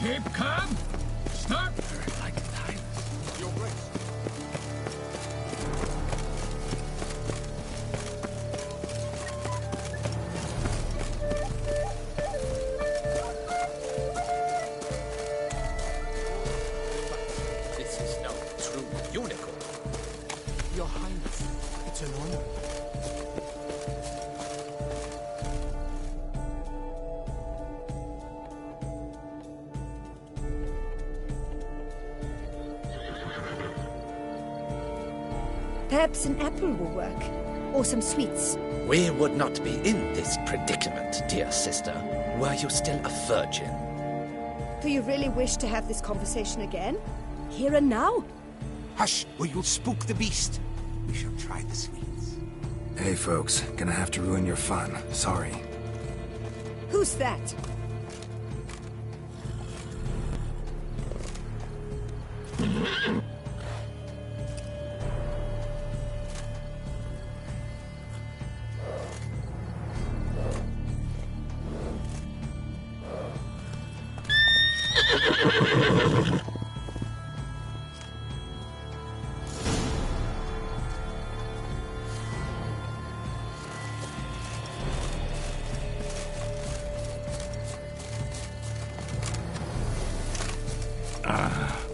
Keep calm. Stop. Like time. Your grace. This is no true unicorn. Your Highness, it's an honor. Perhaps an apple will work. Or some sweets. We would not be in this predicament, dear sister, were you still a virgin. Do you really wish to have this conversation again? Here and now? Hush, or you'll spook the beast. We shall try the sweets. Hey folks, gonna have to ruin your fun. Sorry. Who's that?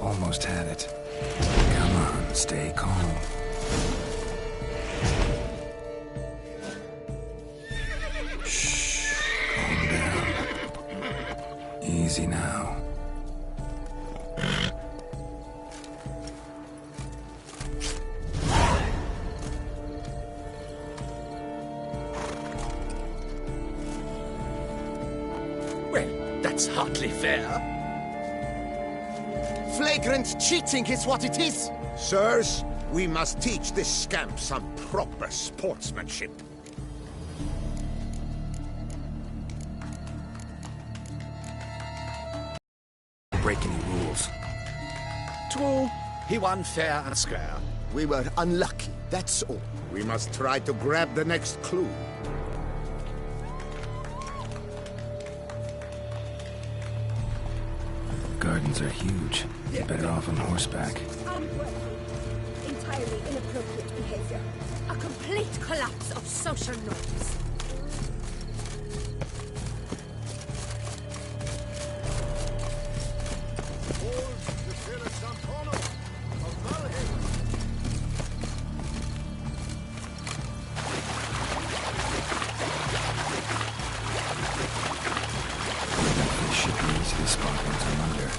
Almost had it. Come on, stay calm. Shh. Calm down. Easy now. Well, that's hardly fair. Flagrant cheating is what it is. Sirs, we must teach this scamp some proper sportsmanship. Break any rules. True, he won fair and square. We were unlucky, that's all. We must try to grab the next clue. Gardens are huge. You're better off on horseback. Unworthy. Entirely inappropriate behavior. A complete collapse of social norms. It should be easy to spot once I'm under.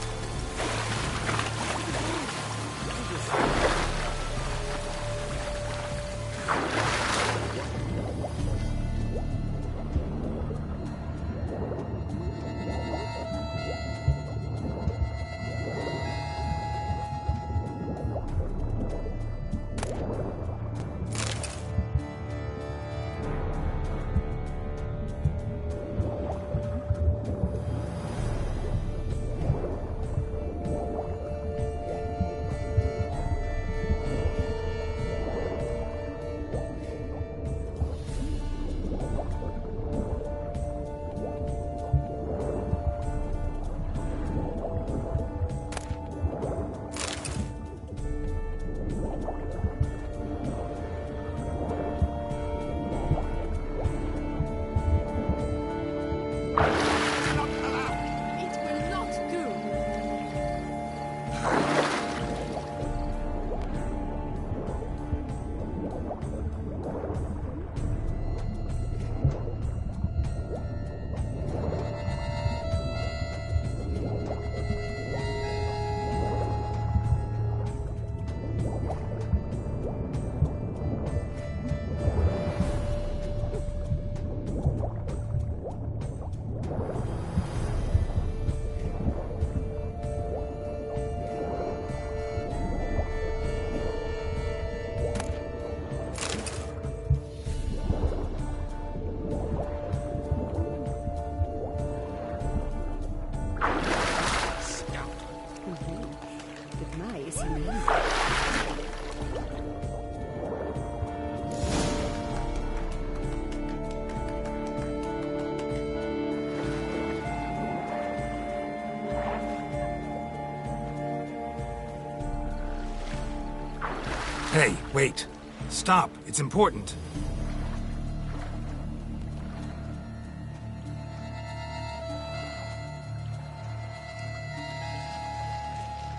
Hey, wait. Stop. It's important.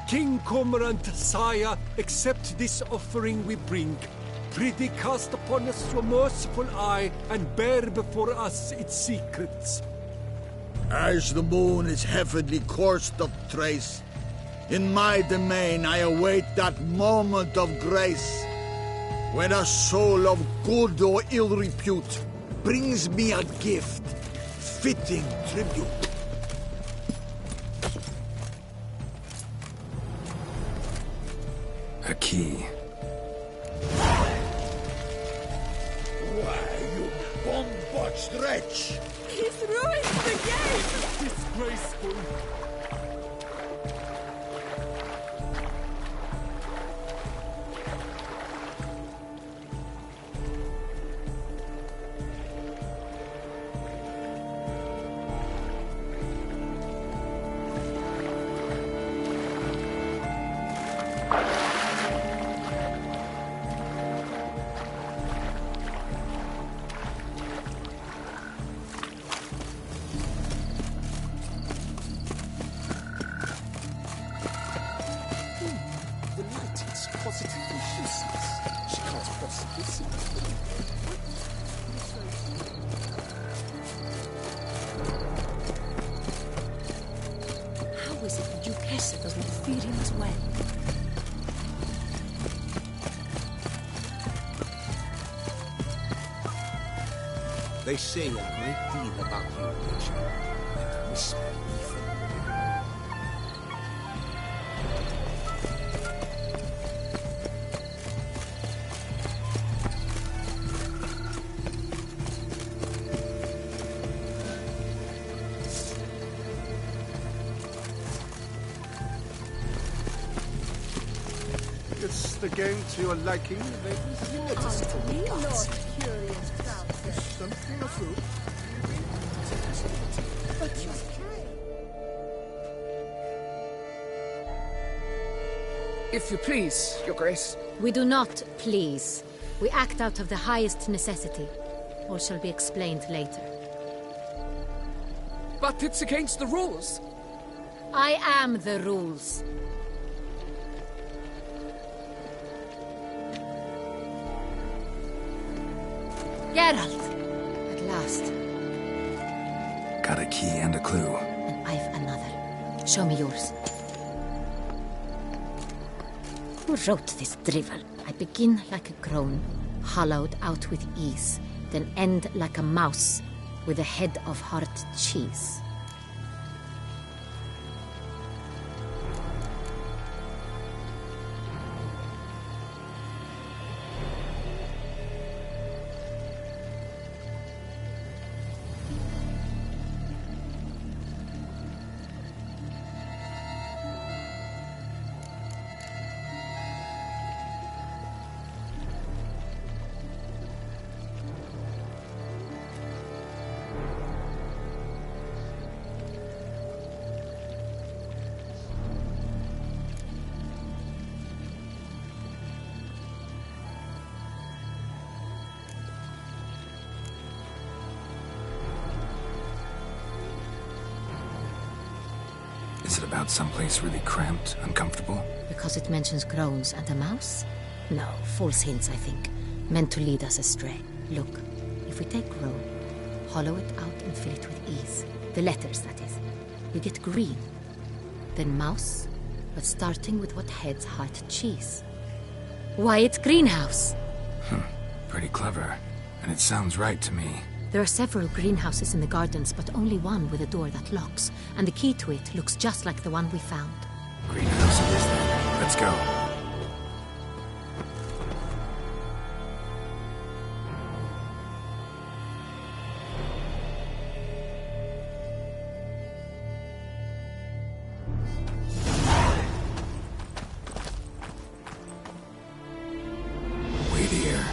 King Cormorant, sire, accept this offering we bring. Prithee cast upon us your merciful eye, and bear before us its secrets. As the moon is heavily coursed of trace, in my domain I await that moment of grace, when a soul of good or ill repute brings me a gift, fitting tribute. A key. Why, you bomb-botched wretch! He's ruined the game! Disgraceful. The light is positively useless. She can't possibly see. How is it that Duquesa does not fear him as well? They say a great deal about you, Witcher, and whisper even more. Is the game to your liking, ladies? You notice it on the guards. Curious crowd. Something afoot. But you're If you please, Your Grace. We do not please. We act out of the highest necessity. All shall be explained later. But it's against the rules. I am the rules. Geralt! At last. Got a key and a clue. And I've another. Show me yours. Who wrote this drivel? I begin like a crone, hollowed out with ease, then end like a mouse, with a head of hard cheese. Is it about someplace really cramped, uncomfortable? Because it mentions groans and a mouse? No, false hints, I think. Meant to lead us astray. Look, if we take groan, hollow it out and fill it with ease. The letters, that is. We get green. Then mouse, but starting with what heads heart cheese. Why, it's greenhouse! Pretty clever. And it sounds right to me. There are several greenhouses in the gardens, but only one with a door that locks. And the key to it looks just like the one we found. Greenhouse it is then. Let's go. Wait here.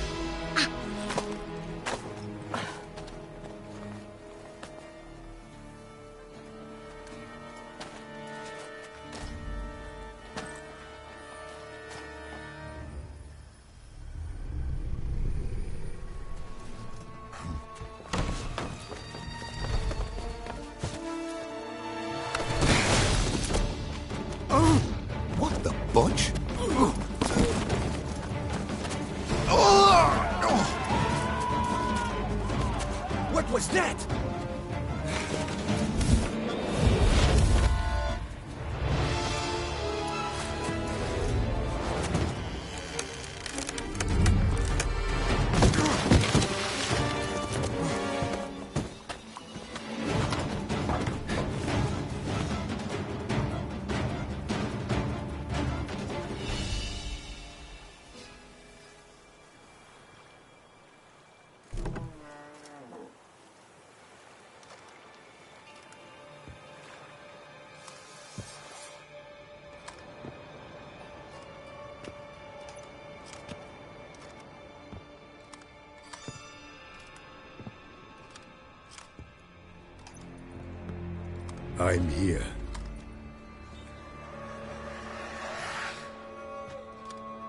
I'm here.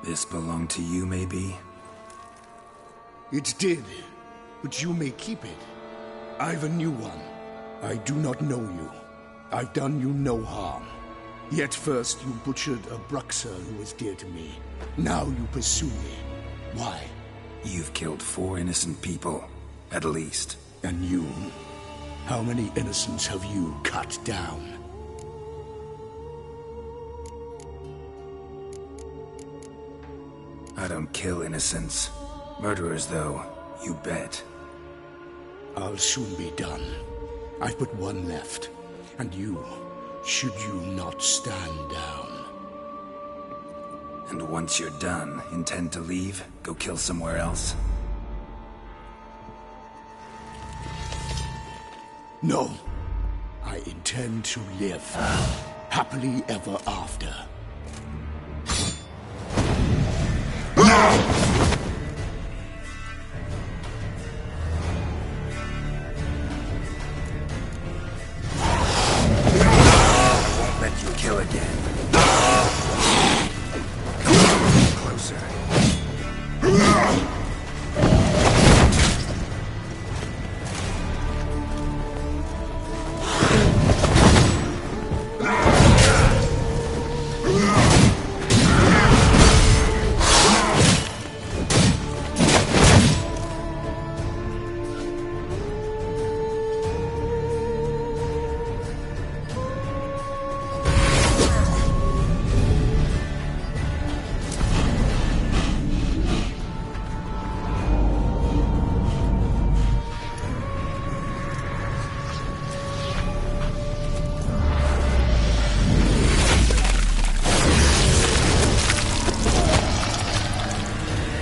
This belonged to you, maybe? It did, but you may keep it. I've a new one. I do not know you. I've done you no harm. Yet first you butchered a Bruxer who was dear to me. Now you pursue me. Why? You've killed 4 innocent people, at least. And you? How many innocents have you cut down? I don't kill innocents. Murderers, though, you bet. I'll soon be done. I've but one left. And you, should you not stand down. And once you're done, intend to leave? Go kill somewhere else? No. I intend to live. Happily ever after. Won't let you kill again. Come closer.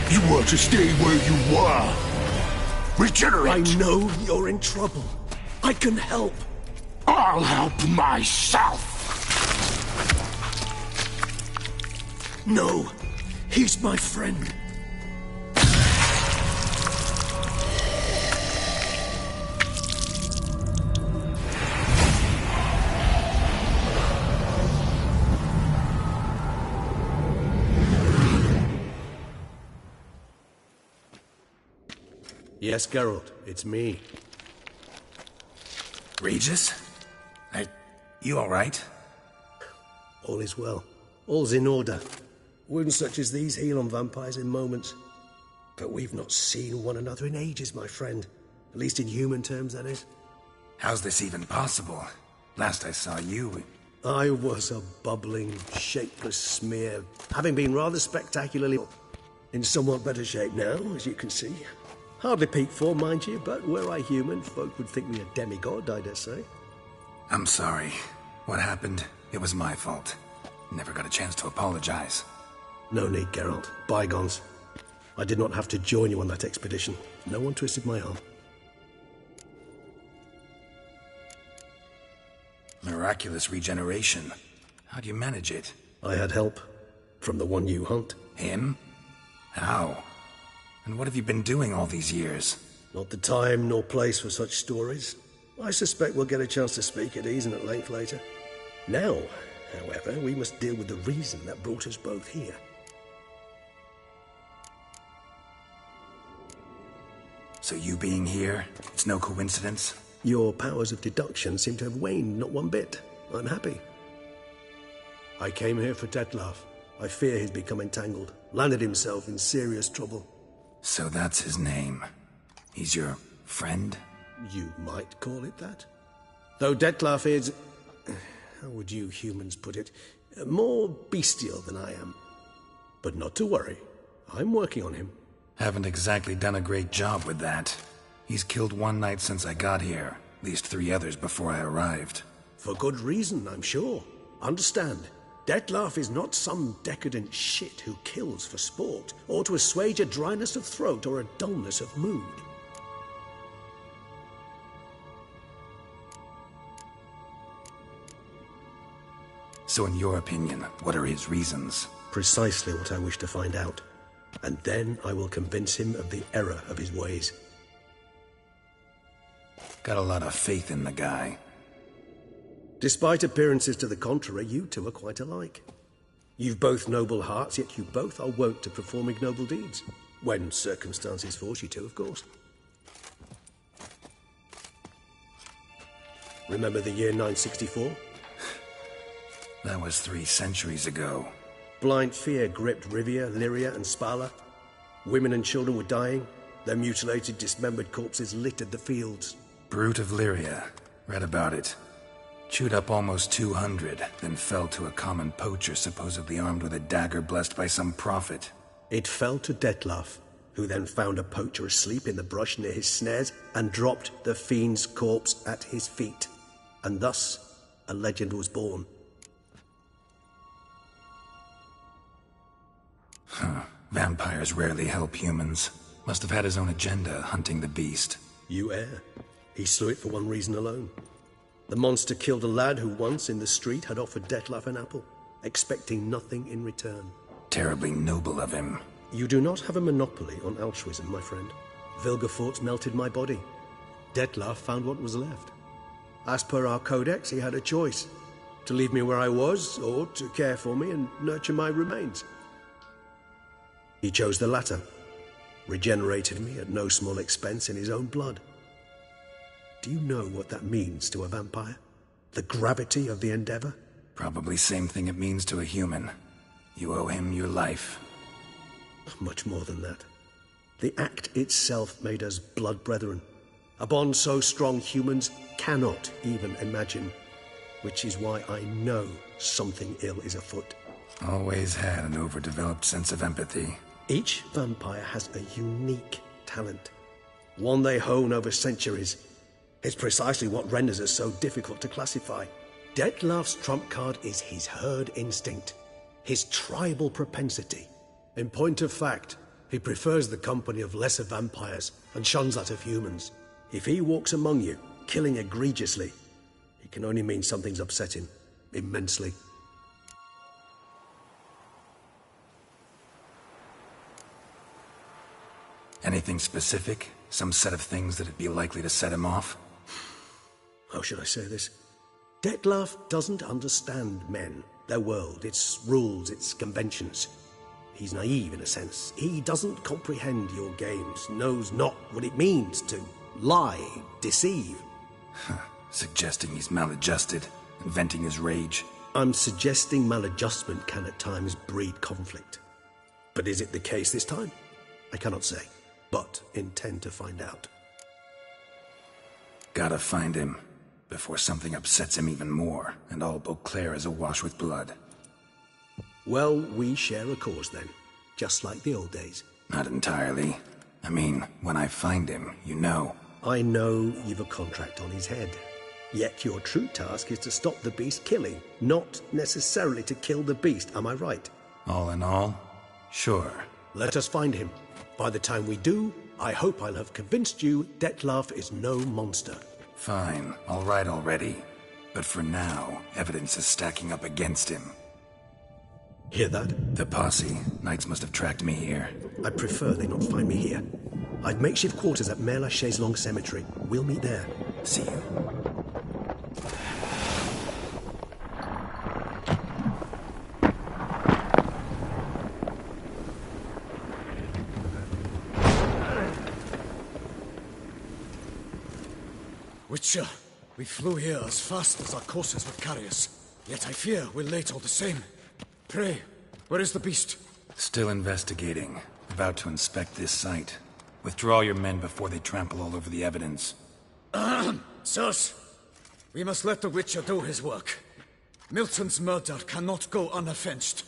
You were to stay where you were. Regenerate! I know you're in trouble. I can help. I'll help myself! No, he's my friend. Yes, Geralt, it's me. Regis? You alright? All is well. All's in order. Wounds such as these heal on vampires in moments. But we've not seen one another in ages, my friend. At least in human terms, that is. How's this even possible? Last I saw you... I was a bubbling, shapeless smear, having been rather spectacularly in somewhat better shape now, as you can see. Hardly peak form, mind you, but were I human, folk would think me a demigod, I dare say. I'm sorry. What happened, it was my fault. Never got a chance to apologize. No need, Geralt. Bygones. I did not have to join you on that expedition. No one twisted my arm. Miraculous regeneration. How do you manage it? I had help. From the one you hunt. Him? How? And what have you been doing all these years? Not the time nor place for such stories. I suspect we'll get a chance to speak at ease and at length later. Now, however, we must deal with the reason that brought us both here. So you being here, it's no coincidence? Your powers of deduction seem to have waned not one bit. I'm happy. I came here for Detlef. I fear he's become entangled, landed himself in serious trouble. So that's his name. He's your friend? You might call it that. Though Detlef is... how would you humans put it? More bestial than I am. But not to worry. I'm working on him. Haven't exactly done a great job with that. He's killed one knight since I got here. At least 3 others before I arrived. For good reason, I'm sure. Understand, Detlef is not some decadent shit who kills for sport, or to assuage a dryness of throat or a dullness of mood. So in your opinion, what are his reasons? Precisely what I wish to find out. And then I will convince him of the error of his ways. Got a lot of faith in the guy. Despite appearances to the contrary, you two are quite alike. You've both noble hearts, yet you both are wont to perform ignoble deeds. When circumstances force you to, of course. Remember the year 964? That was 3 centuries ago. Blind fear gripped Rivia, Lyria, and Spala. Women and children were dying. Their mutilated, dismembered corpses littered the fields. Brute of Lyria. Read about it. Chewed up almost 200, then fell to a common poacher supposedly armed with a dagger blessed by some prophet. It fell to Detlaf, who then found a poacher asleep in the brush near his snares and dropped the fiend's corpse at his feet. And thus, a legend was born. Vampires rarely help humans. Must have had his own agenda, hunting the beast. You err. He slew it for one reason alone. The monster killed a lad who once in the street had offered Detlaf an apple, expecting nothing in return. Terribly noble of him. You do not have a monopoly on altruism, my friend. Vilgefortz melted my body. Detlaf found what was left. As per our codex, he had a choice. To leave me where I was, or to care for me and nurture my remains. He chose the latter. Regenerated me at no small expense in his own blood. Do you know what that means to a vampire? The gravity of the endeavor? Probably same thing it means to a human. You owe him your life. Much more than that. The act itself made us blood brethren. A bond so strong humans cannot even imagine. Which is why I know something ill is afoot. Always had an overdeveloped sense of empathy. Each vampire has a unique talent. One they hone over centuries. It's precisely what renders us so difficult to classify. Detlaf's trump card is his herd instinct. His tribal propensity. In point of fact, he prefers the company of lesser vampires and shuns that of humans. If he walks among you, killing egregiously, it can only mean something's upset him, immensely. Anything specific? Some set of things that'd be likely to set him off? How should I say this? Detlaf doesn't understand men, their world, its rules, its conventions. He's naive in a sense. He doesn't comprehend your games, knows not what it means to lie, deceive. Suggesting he's maladjusted, inventing his rage. I'm suggesting maladjustment can at times breed conflict. But is it the case this time? I cannot say, but intend to find out. Gotta find him, before something upsets him even more, and all Beauclair is awash with blood. Well, we share a cause then, just like the old days. Not entirely. I mean, when I find him, you know. I know you've a contract on his head. Yet your true task is to stop the beast killing, not necessarily to kill the beast, am I right? All in all, sure. Let us find him. By the time we do, I hope I'll have convinced you Detlaf is no monster. Fine, all right already. But for now, evidence is stacking up against him. Hear that? The posse. Knights must have tracked me here. I prefer they not find me here. I've makeshift quarters at Mère Lachaise Long Cemetery. We'll meet there. See you. Witcher, we flew here as fast as our courses would carry us. Yet I fear we're late all the same. Pray, where is the beast? Still investigating. About to inspect this site. Withdraw your men before they trample all over the evidence. Sirs, we must let the Witcher do his work. Milton's murder cannot go unavenged.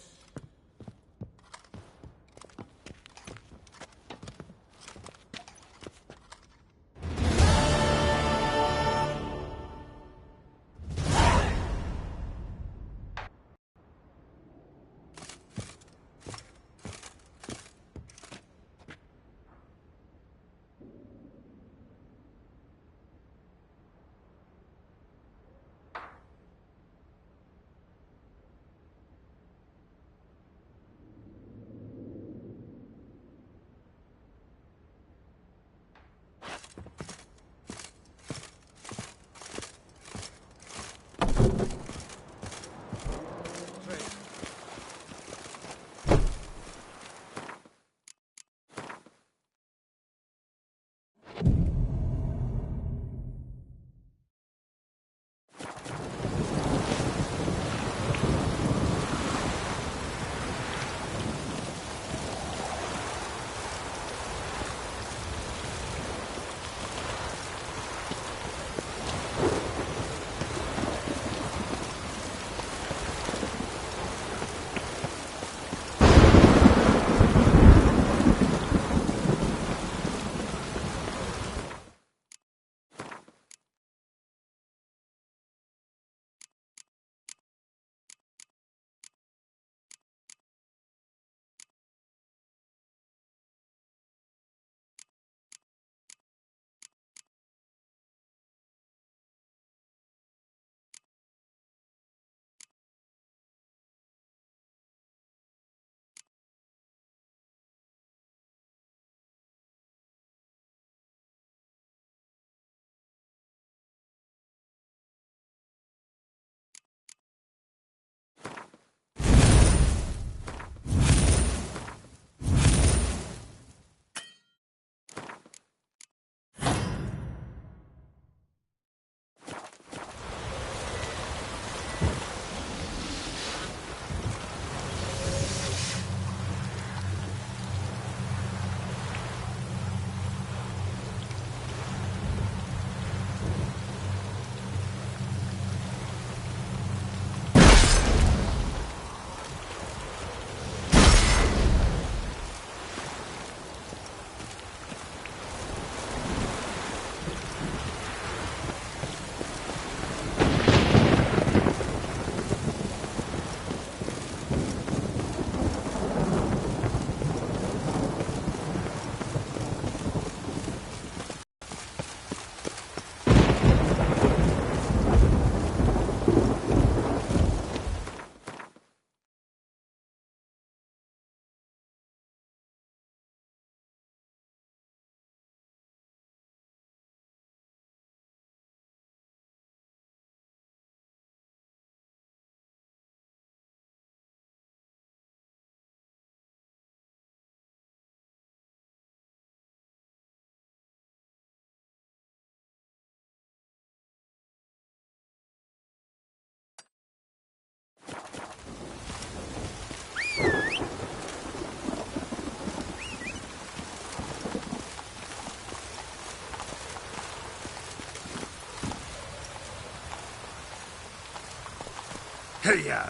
Hey-ya!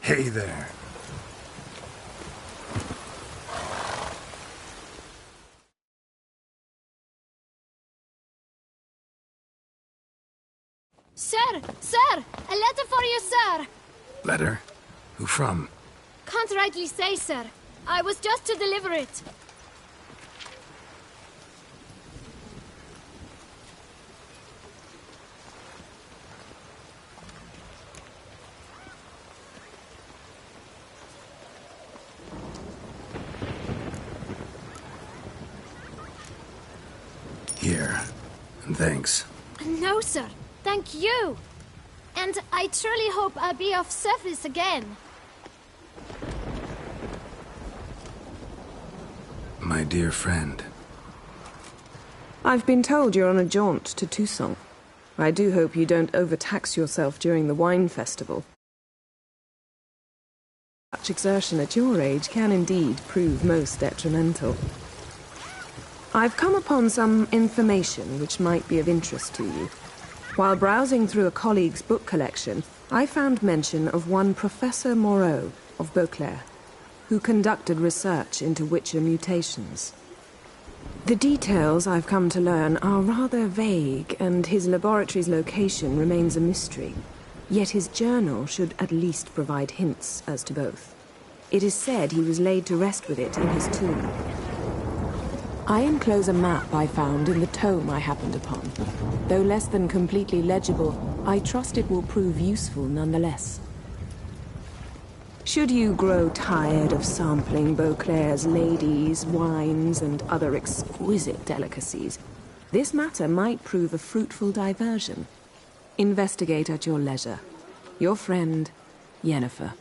Hey there. Sir! Sir! A letter for you, sir! Letter? Who from? Can't rightly say, sir. I was just to deliver it. Here. And thanks. No, sir. Thank you. And I truly hope I'll be of service again. My dear friend. I've been told you're on a jaunt to Tucson. I do hope you don't overtax yourself during the wine festival. Such exertion at your age can indeed prove most detrimental. I've come upon some information which might be of interest to you. While browsing through a colleague's book collection, I found mention of one Professor Moreau of Beauclair, who conducted research into Witcher mutations. The details I've come to learn are rather vague, and his laboratory's location remains a mystery. Yet his journal should at least provide hints as to both. It is said he was laid to rest with it in his tomb. I enclose a map I found in the tome I happened upon. Though less than completely legible, I trust it will prove useful nonetheless. Should you grow tired of sampling Beauclair's ladies, wines, and other exquisite delicacies, this matter might prove a fruitful diversion. Investigate at your leisure. Your friend, Yennefer.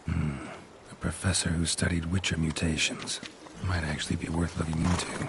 A professor who studied Witcher mutations. Might actually be worth looking into.